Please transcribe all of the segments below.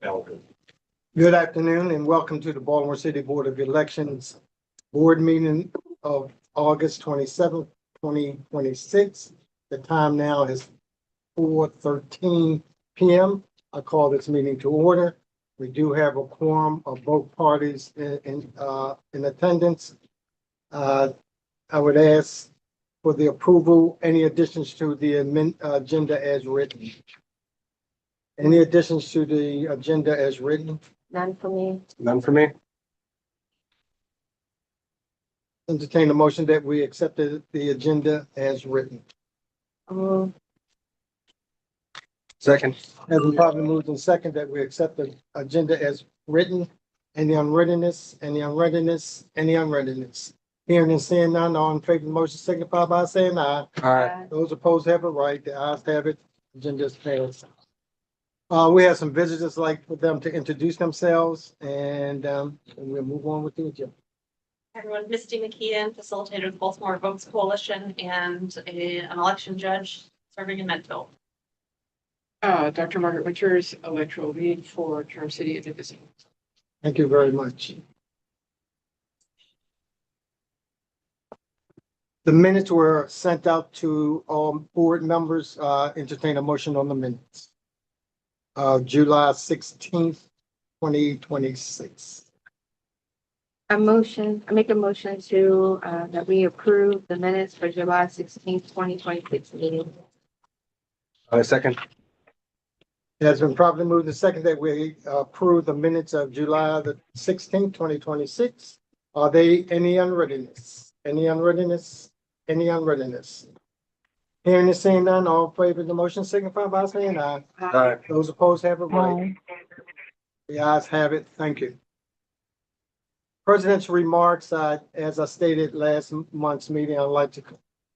Good afternoon and welcome to the Baltimore City Board of Elections Board Meeting of August 27th, 2026. The time now is 4:13 p.m. I call this meeting to order. We do have a quorum of both parties in attendance. I would ask for the approval, any additions to the agenda as written? Any additions to the agenda as written? None for me. None for me. Entertain a motion that we accepted the agenda as written. Second. Has been probably moved in second that we accept the agenda as written. Any unreadiness, any unreadiness, any unreadiness? Hearing and seeing none, all in favor of the motion signify by saying aye. Aye. Those opposed have a right. The ayes have it. Agenda is passed. We have some visitors like for them to introduce themselves and we'll move on with the agenda. Everyone, Misty McKeon, facilitator of the Baltimore Votes Coalition and an election judge serving in Medfield. Dr. Margaret Winters, electoral lead for Charm City and Nipissing. Thank you very much. The minutes were sent out to all board members. Entertain a motion on the minutes. July 16th, 2026. I make a motion to, that we approve the minutes for July 16th, 2026 meeting. Second. It has been properly moved and second that we approve the minutes of July the 16th, 2026. Are there any unreadiness? Any unreadiness? Any unreadiness? Hearing and seeing none, all in favor of the motion signify by saying aye. Aye. Those opposed have a right. The ayes have it. Thank you. President's remarks, as I stated last month's meeting, I'd like to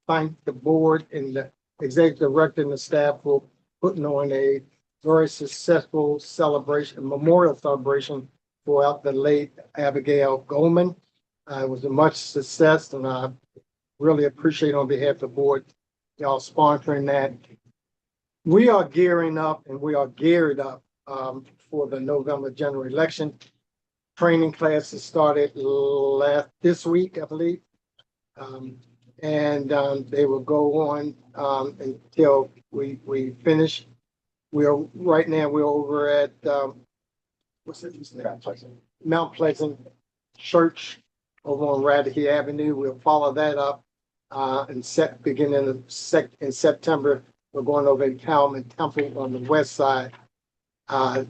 thank the board and the executive director and the staff for putting on a very successful celebration, memorial celebration for the late Abigail Goldman. It was a much success and I really appreciate on behalf of the board y'all sponsoring that. We are gearing up and we are geared up for the November general election. Training classes started this week, I believe. They will go on until we finish. Right now we're over at Mount Pleasant Church over on Radke Avenue. We'll follow that up beginning in September. We're going over to Calvin Temple on the west side. Mount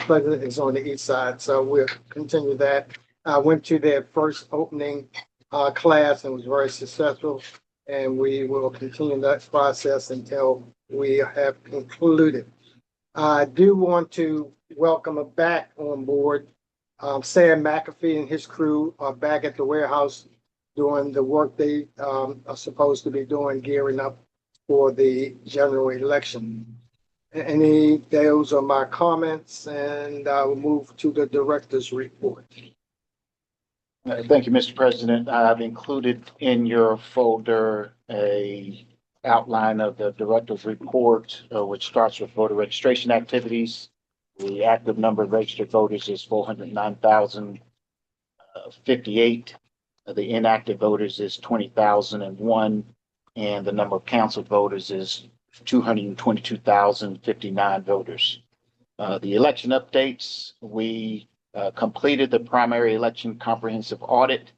Pleasant is on the east side, so we'll continue that. I went to their first opening class and was very successful, and we will continue that process until we have concluded. I do want to welcome back on board. Sam McAfee and his crew are back at the warehouse doing the work they are supposed to be doing, gearing up for the general election. Those are my comments, and I will move to the director's report. Thank you, Mr. President. I've included in your folder a outline of the director's report, which starts with voter registration activities. The active number of registered voters is 409,058. The inactive voters is 20,001, and the number of canceled voters is 222,059 voters. The election updates, we completed the primary election comprehensive audit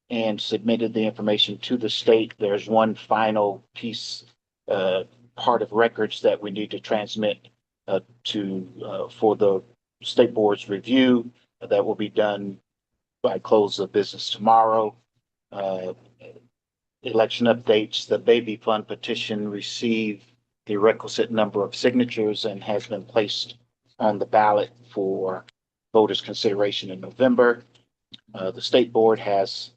and submitted the information to the state. There's one final piece, part of records that we need to transmit for the state board's review. That will be done by close of business tomorrow. Election updates, the baby fund petition received the requisite number of signatures and has been placed on the ballot for voters' consideration in November. The state board has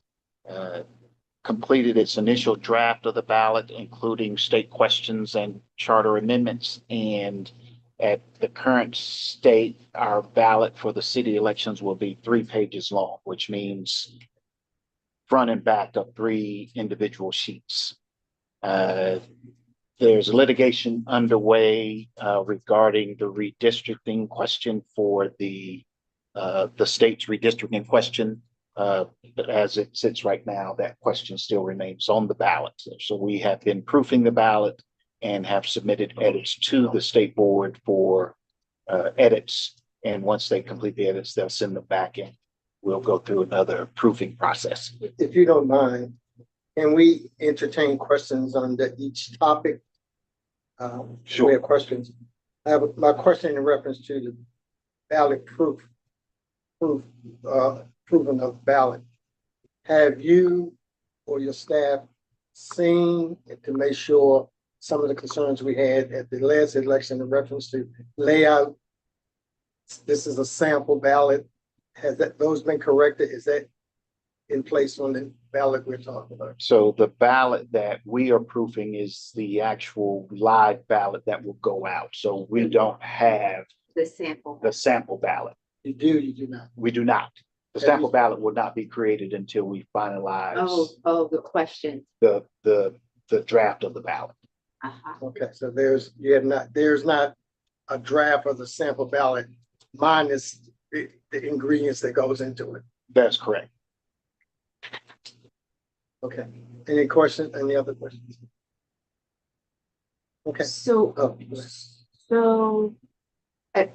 completed its initial draft of the ballot, including state questions and charter amendments. And at the current state, our ballot for the city elections will be 3 pages long, which means front and back of 3 individual sheets. There's litigation underway regarding the redistricting question for the state's redistricting question. But as it sits right now, that question still remains on the ballot. So we have been proofing the ballot and have submitted edits to the state board for edits. And once they complete the edits, they'll send them back in. We'll go through another proofing process. If you don't mind, can we entertain questions on each topic? Sure. We have questions. I have my question in reference to the ballot proving of ballot. Have you or your staff seen it to make sure some of the concerns we had at the last election in reference to layout? This is a sample ballot. Has those been corrected? Is that in place on the ballot we're talking about? So the ballot that we are proofing is the actual live ballot that will go out. So we don't have The sample. the sample ballot. You do not. We do not. The Have sample you- ballot will not be created until we finalize The question. the draft of the ballot. Okay, so there's not a draft of the sample ballot minus the ingredients that goes into it. That's correct. Okay, any questions, any other questions? Okay. So, Oh, I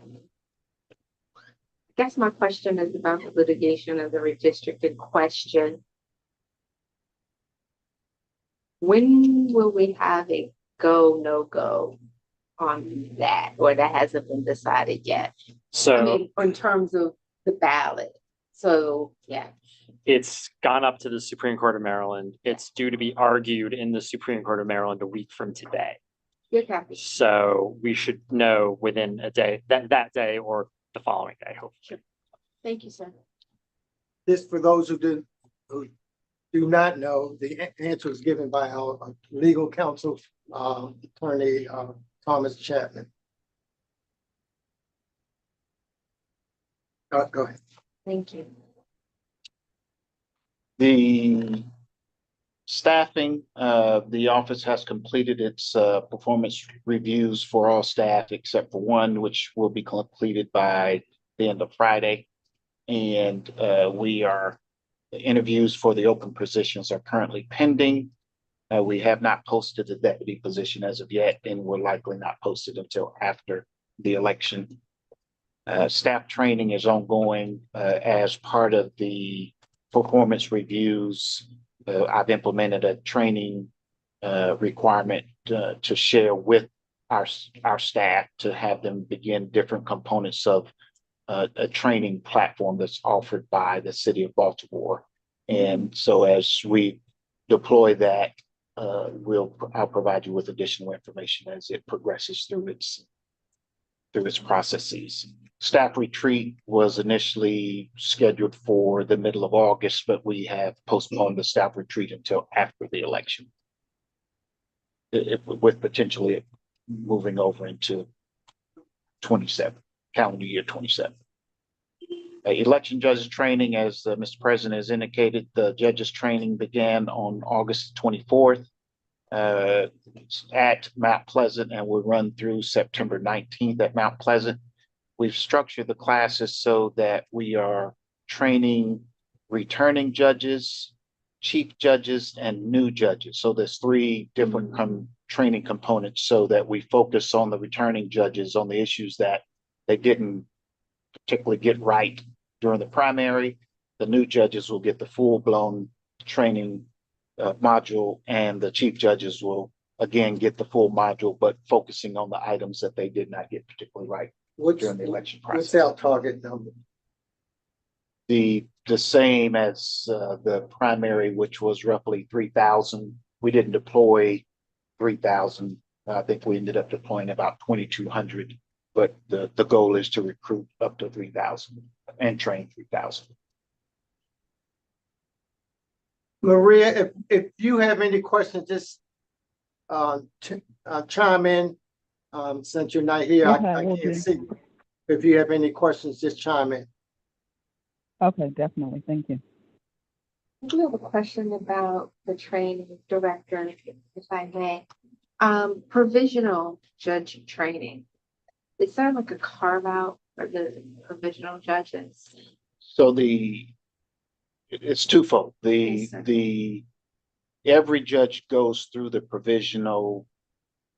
guess my question is about the litigation of the redistricting question. When will we have a go, no go on that, or that hasn't been decided yet? I So mean, in terms of the ballot. So, yeah. it's gone up to the Supreme Court of Maryland. It's due to be argued in the Supreme Court of Maryland a week from today. Good copy. So we should know within a day, that day or the following day, hopefully. Thank you, sir. this, for those who do not know, the answer was given by our legal counsel, attorney, Thomas Chapman. Go ahead. Thank you. The staffing, the office has completed its performance reviews for all staff except for one, which will be completed by the end of Friday. And the interviews for the open positions are currently pending. We have not posted the deputy position as of yet, and will likely not post it until after the election. Staff training is ongoing as part of the performance reviews. I've implemented a training requirement to share with our staff to have them begin different components of a training platform that's offered by the city of Baltimore. And so as we deploy that, I'll provide you with additional information as it progresses through its processes. Staff retreat was initially scheduled for the middle of August, but we have postponed the staff retreat until after the election. With potentially moving over into 27, calendar year 27. Election judges training, as Mr. President has indicated, the judges training began on August 24th at Mount Pleasant and will run through September 19th at Mount Pleasant. We've structured the classes so that we are training returning judges, chief judges, and new judges. So there's three different training components so that we focus on the returning judges on the issues that they didn't particularly get right during the primary. The new judges will get the full-blown training module, and the chief judges will again get the full module, but focusing on the items that they did not get particularly right during the election What's process. our target number? The same as the primary, which was roughly 3,000. We didn't deploy 3,000. I think we ended up deploying about 2,200, but the goal is to recruit up to 3,000 and train 3,000. Maria, if you have any questions, just chime in. Since you're not here, Okay, I will can't do. see. If you have any questions, just chime in. Okay, definitely. Thank you. I do have a question about the training director, if I may. Provisional judge training. Is there like a carve out for the provisional judges? So it's twofold. Yes, sir. Every judge goes through the provisional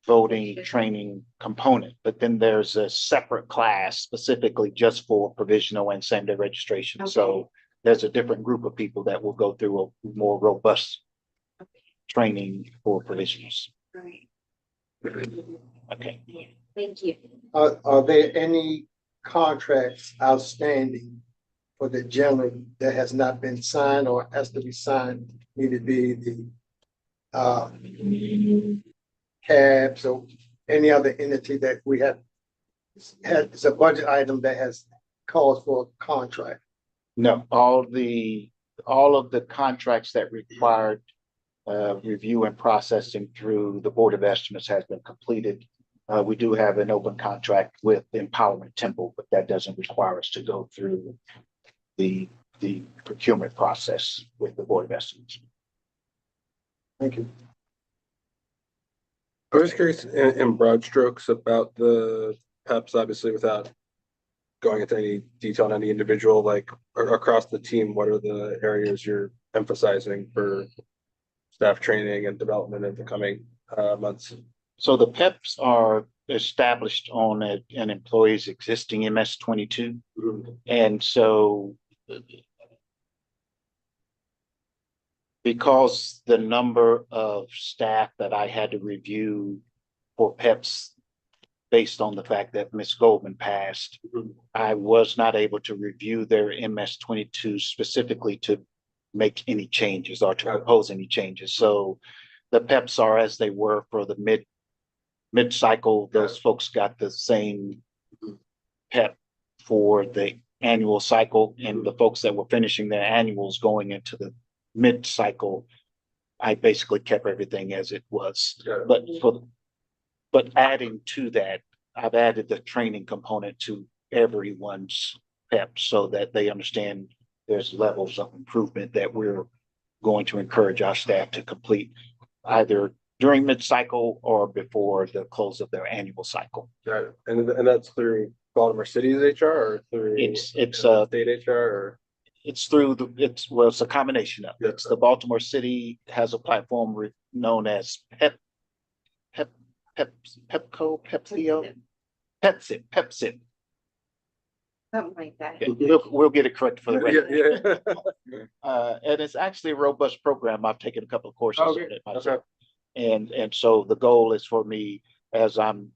voting Sure. training component, but then there's a separate class specifically just for provisional and same-day registration. Okay. So there's a different group of people that will go through a more robust Okay, training for provisionals. great. Okay. Yeah, thank you. Are there any contracts outstanding for the gentleman that has not been signed or has to be signed? Need to be the cabs or any other entity that we have had, it's a budget item that has calls for a contract. No, all of the contracts that required review and processing through the Board of Estimates has been completed. We do have an open contract with Empowerment Temple, but that doesn't require us to go through the procurement process with the Board of Estimates. Thank you. I was just curious in broad strokes about the PEPs, obviously without going into any detail on any individual, like across the team, what are the areas you're emphasizing for staff training and development in the coming months? So the PEPs are established on an employee's existing MS-22. And so because the number of staff that I had to review for PEPs based on the fact that Ms. Goldman passed, I was not able to review their MS-22 specifically to make any changes or to propose any changes. So the PEPs are as they were for the mid-cycle. Those folks got the same PEP for the annual cycle, and the folks that were finishing their annuals going into the mid-cycle, I basically kept everything as it was. But adding to that, I've added the training component to everyone's PEP so that they understand there's levels of improvement that we're going to encourage our staff to complete either during mid-cycle or before the close of their annual cycle. Got it. And that's through Baltimore City's HR or through It's state HR or? it's through it's a combination of it. It's the Baltimore City has a platform known as Pepco, Pepsit. Something like that. We'll get it correct for the record. Yeah. And it's actually a robust program. I've taken a couple of courses on it myself. Okay. And so the goal is for me, as I'm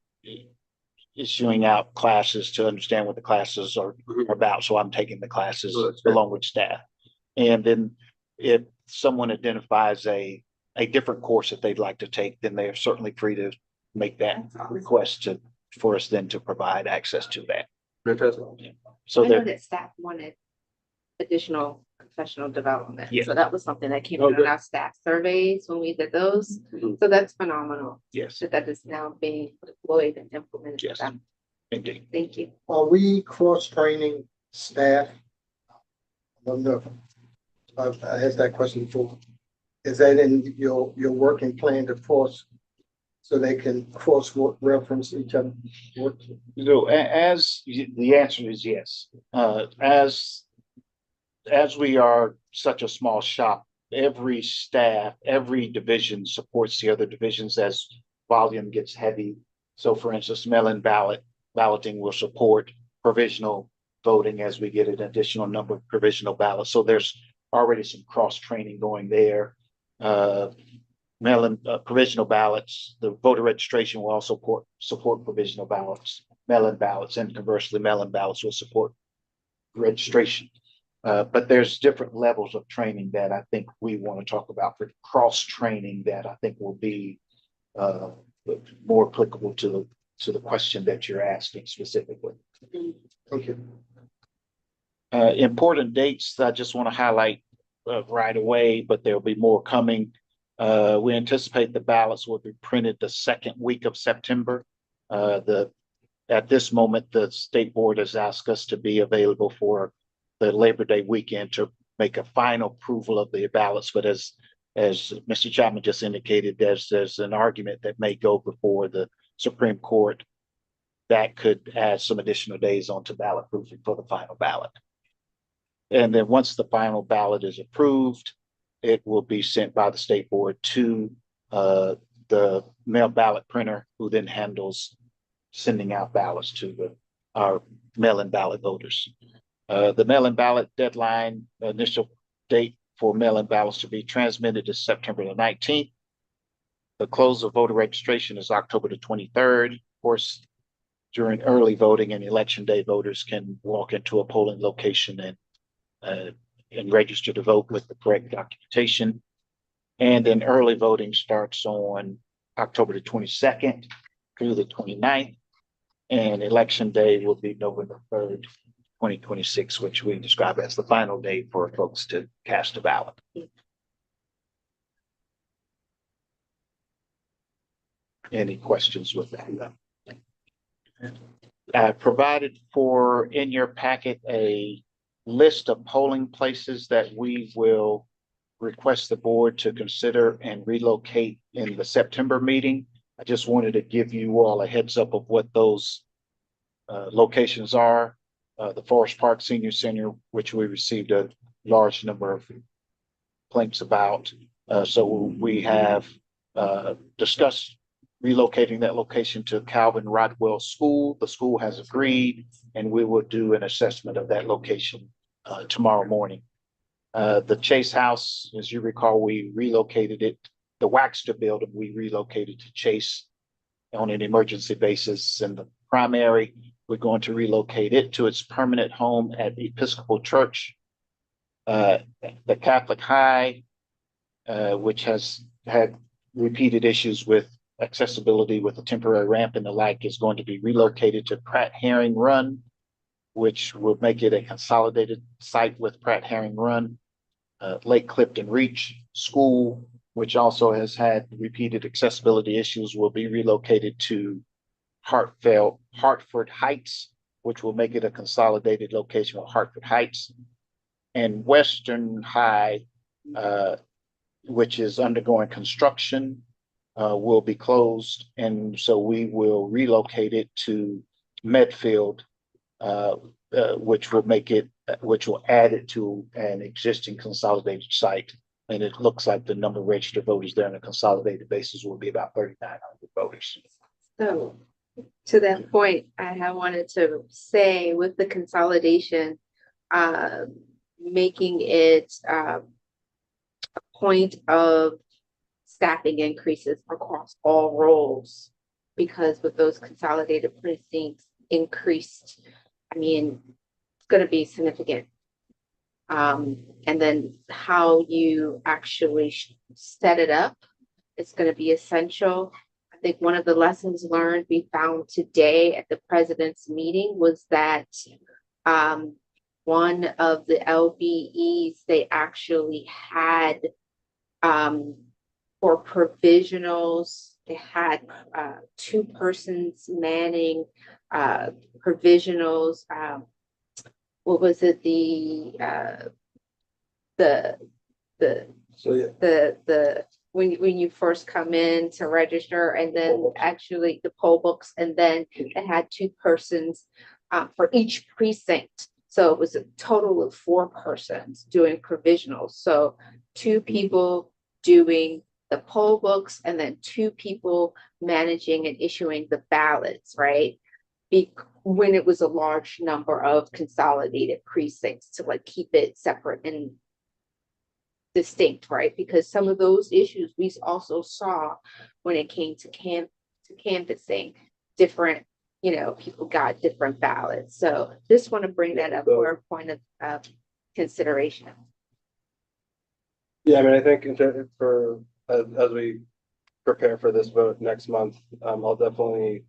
issuing out classes, to understand what the classes are about. So I'm taking the classes along with staff. And then if someone identifies a different course that they'd like to take, then they are certainly free to make that request for us then to provide access to that. Fantastic. So I know that, that staff wanted additional professional development. Yeah. So that was something that came Oh, in good. on our staff surveys when we did those. So that's phenomenal yes, that is now being deployed and implemented. Yes. indeed. Thank you. Are we cross-training staff? I don't know if I asked that question before. Is that in your working plan to force so they can cross-reference each other? So the answer is yes. As we are such a small shop, every staff, every division supports the other divisions as volume gets heavy. So for instance, mail-in balloting will support provisional voting as we get an additional number of provisional ballots. So there's already some cross-training going there. Mail-in provisional ballots, the voter registration will also support provisional ballots, mail-in ballots, and conversely, mail-in ballots will support registration. But there's different levels of training that I think we want to talk about for cross-training that I think will be more applicable to the question that you're asking specifically. Okay. Important dates I just want to highlight right away, but there'll be more coming. We anticipate the ballots will be printed the second week of September. At this moment, the state board has asked us to be available for the Labor Day weekend to make a final approval of the ballots. But as as Mr. Chapman just indicated, there's an argument that may go before the Supreme Court that could add some additional days onto ballot proofing for the final ballot. And then once the final ballot is approved, it will be sent by the state board to the mail ballot printer, who then handles sending out ballots to our mail-in ballot voters. The mail-in ballot deadline, initial date for mail-in ballots to be transmitted is September the 19th. The close of voter registration is October the 23rd. Of course, during early voting and election day, voters can walk into a polling location and register to vote with the correct documentation. And then early voting starts on October the 22nd through the 29th. And election day will be November 3rd, 2026, which we describe as the final day for folks to cast a ballot. Any questions with that? I provided for in your packet a list of polling places that we will request the board to consider and relocate in the September meeting. I just wanted to give you all a heads up of what those locations are. The Forest Park Senior Center, which we received a large number of complaints about. So we have discussed relocating that location to Calvin Rodwell School. The school has agreed, and we will do an assessment of that location tomorrow morning. The Chase House, as you recall, we relocated it. The Waxter building, we relocated to Chase on an emergency basis. And the primary, we're going to relocate it to its permanent home at the Episcopal Church. The Catholic High, which has had repeated issues with accessibility with a temporary ramp and the like, is going to be relocated to Pratt Herring Run, which will make it a consolidated site with Pratt Herring Run. Lake Clifton Reach School, which also has had repeated accessibility issues, will be relocated to Hartford Heights, which will make it a consolidated location with Hartford Heights. And Western High, which is undergoing construction, will be closed. And so we will relocate it to Medfield, which will add it to an existing consolidated site. And it looks like the number of registered voters there on a consolidated basis will be about 3,900 voters. So to that point, I wanted to say with the consolidation, making it a point of staffing increases across all roles, because with those consolidated precincts increased, I mean, it's going to be significant. And then how you actually set it up, it's going to be essential. I think one of the lessons learned we found today at the president's meeting was that one of the LBEs, they actually had for provisionals, they had 2 persons manning provisionals. What was it? When you first come in to register, and then actually the poll books, and then it had 2 persons for each precinct. So it was a total of 4 persons doing provisionals. So 2 people doing the poll books, and then 2 people managing and issuing the ballots, right? When it was a large number of consolidated precincts, to like keep it separate and distinct, right? Because some of those issues we also saw when it came to canvassing, different, people got different ballots. So just want to bring that up for a point of consideration. Yeah, I mean, I think for as we prepare for this vote next month, I'll definitely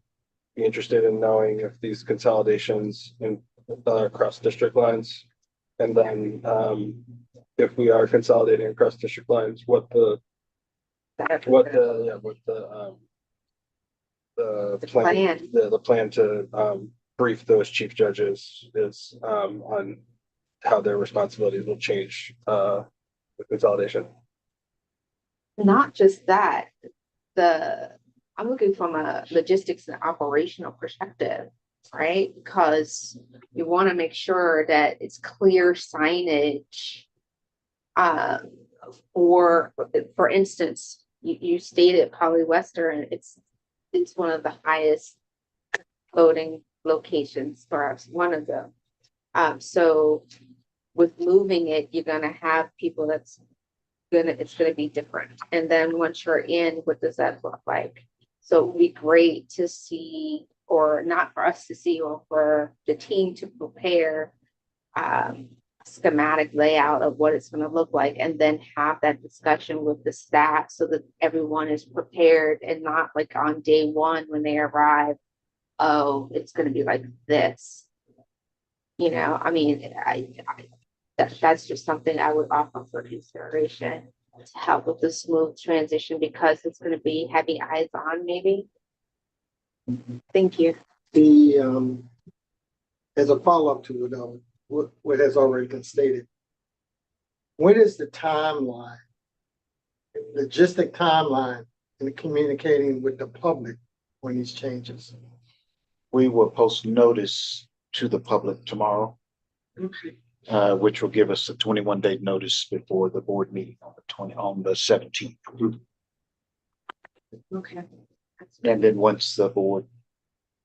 be interested in knowing if these consolidations across district lines, and then if we are consolidating across district lines, what the plan to brief those chief judges is on how their responsibilities will change with consolidation. not just that, I'm looking from a logistics and operational perspective, right? Because you want to make sure that it's clear signage. Um, for instance, you stated Poly Western, it's one of the highest voting locations, perhaps one of them. So with moving it, you're gonna have people it's gonna be different. And then once you're in, what does that look like? So it'd be great to see, or not for us to see, or for the team to prepare schematic layout of what it's gonna look like, and then have that discussion with the staff so that everyone is prepared and not like on day one when they arrive, oh, it's gonna be like this. I mean, that's just something I would offer for consideration to help with the smooth transition because it's going to be heavy eyes on maybe. Thank you. As a follow-up to what has already been stated, when is the timeline, logistic timeline in communicating with the public on these changes? We will post notice to the public tomorrow, which will give us a 21-day notice before the board meeting on the 17th. Okay. And then once the board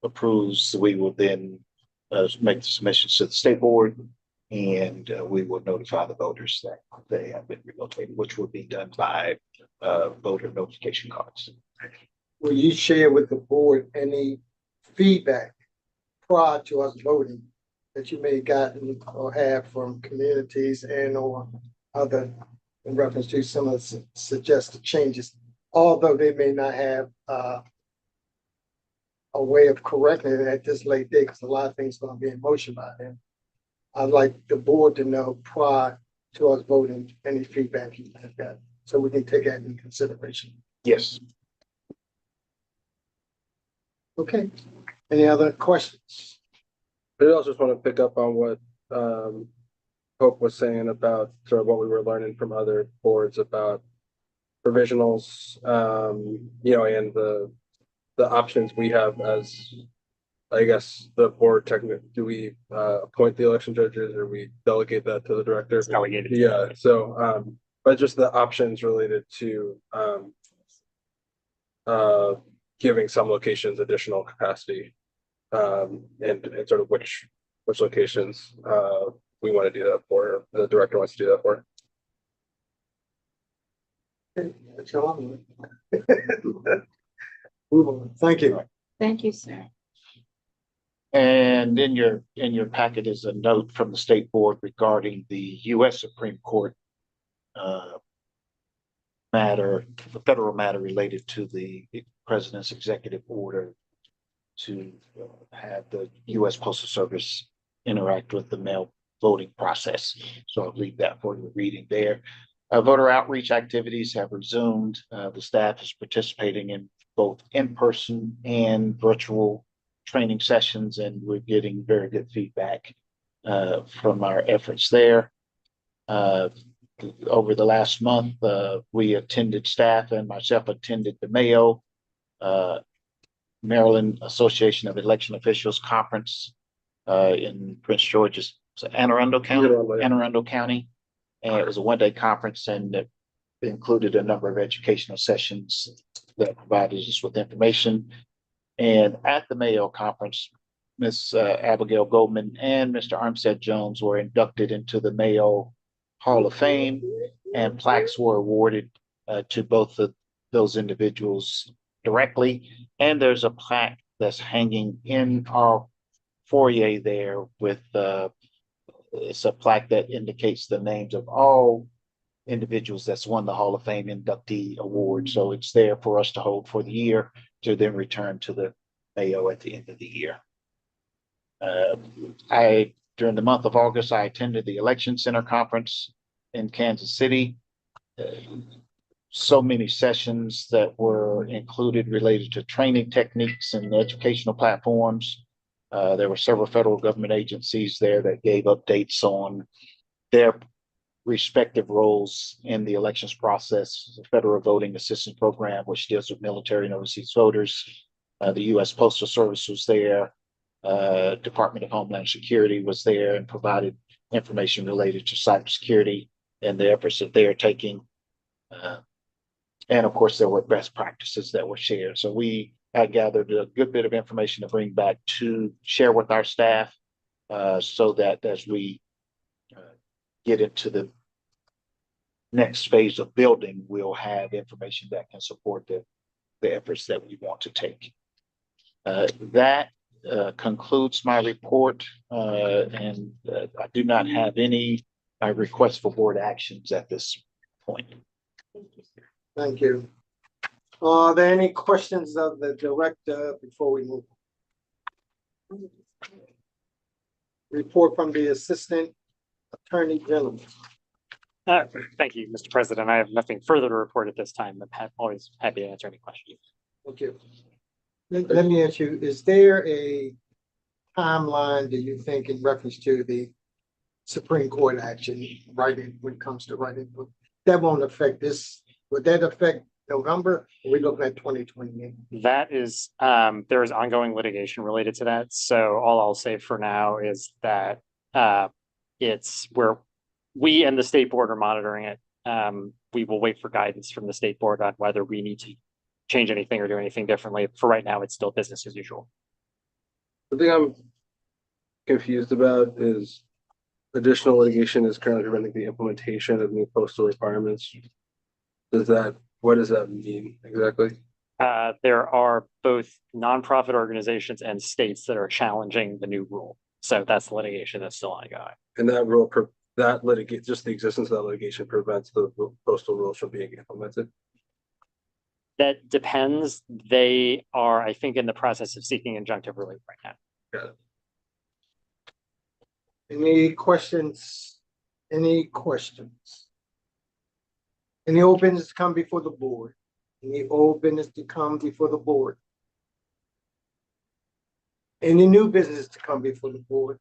approves, we will then make the submissions to the state board, and we will notify the voters that they have been relocated, which will be done by voter notification cards. Will you share with the board any feedback prior to us voting that you may have gotten or have from communities and or other in reference to some of the suggested changes, although they may not have a way of correcting it at this late date, because a lot of things are going to be in motion by then. I'd like the board to know prior to us voting any feedback you have got, so we can take that into consideration. Yes. Okay. Any other questions? I also just want to pick up on what Hope was saying about sort of what we were learning from other boards about provisionals, and the options we have as, I guess, the board technically. Do we appoint the election judges, or we delegate that to the director? It's delegated. Yeah. So, but just the options related to giving some locations additional capacity, and sort of which locations we want to do that for, the director wants to do that for. Move on. Thank you. Thank you, sir. And in your packet is a note from the state board regarding the U.S. Supreme Court matter, the federal matter related to the president's executive order to have the U.S. Postal Service interact with the mail voting process. So I'll leave that for your reading there. Voter outreach activities have resumed. The staff is participating in both in-person and virtual training sessions, and we're getting very good feedback from our efforts there. Over the last month, staff and myself attended the Mayo Maryland Association of Election Officials Conference in Prince George's, Anne Arundel County. Anne Arundel County. And it was a one-day conference, and it included a number of educational sessions that provided us with information. And at the Mayo conference, Ms. Abigail Goldman and Mr. Armstead Jones were inducted into the Mayo Hall of Fame, and plaques were awarded to both of those individuals directly. And there's a plaque that's hanging in our foyer there with it's a plaque that indicates the names of all individuals that's won the Hall of Fame inductee award. So it's there for us to hold for the year to then return to the Mayo at the end of the year. During the month of August, I attended the Election Center Conference in Kansas City. So many sessions that were included related to training techniques and educational platforms. There were several federal government agencies there that gave updates on their respective roles in the elections process. The Federal Voting Assistance Program, which deals with military and overseas voters. The U.S. Postal Service was there. Department of Homeland Security was there and provided information related to cybersecurity and the efforts that they are taking. And of course, there were best practices that were shared. So I gathered a good bit of information to bring back to share with our staff so that as we get into the next phase of building, we'll have information that can support the efforts that we want to take. That concludes my report, and I do not have any requests for board actions at this point. Thank you. Are there any questions of the director before we move? Report from the Assistant Attorney General. Thank you, Mr. President. I have nothing further to report at this time. I'm always happy to answer any questions. Thank you. Let me ask you, is there a timeline, do you think, in reference to the Supreme Court action, writing, when it comes to writing? That won't affect this. Would that affect November? Or we looking at 2028? That is, there is ongoing litigation related to that. So all I'll say for now is that it's where we and the state board are monitoring it. We will wait for guidance from the state board on whether we need to change anything or do anything differently. For right now, it's still business as usual. The thing I'm confused about is additional litigation is currently preventing the implementation of new postal requirements. What does that mean exactly? There are both nonprofit organizations and states that are challenging the new rule. So that's the litigation that's still ongoing. And just the existence of that litigation prevents the postal rules from being implemented. That depends. They are, I think, in the process of seeking injunctive relief right now. Got it. Any questions? Any questions? Any old business to come before the board? Any old business to come before the board? Any new business to come before the board?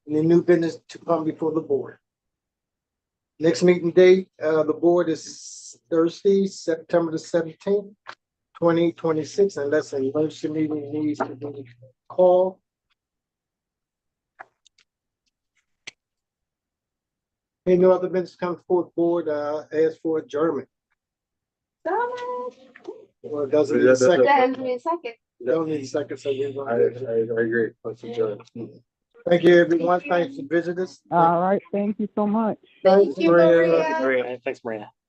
Any new business to come before the board? Next meeting date, the board is Thursday, September the 17th, 2026, unless an emergency meeting needs to be called. Any no other business comes before the board, ask for adjournment. Well, it doesn't need a second. That has me a second. Don't need a second, so we're I going agree. Let's enjoy it. Thank you, everyone. Thanks for visiting us. All right, thank you so much. Thank you, Maria. Maria. Thanks, Marina.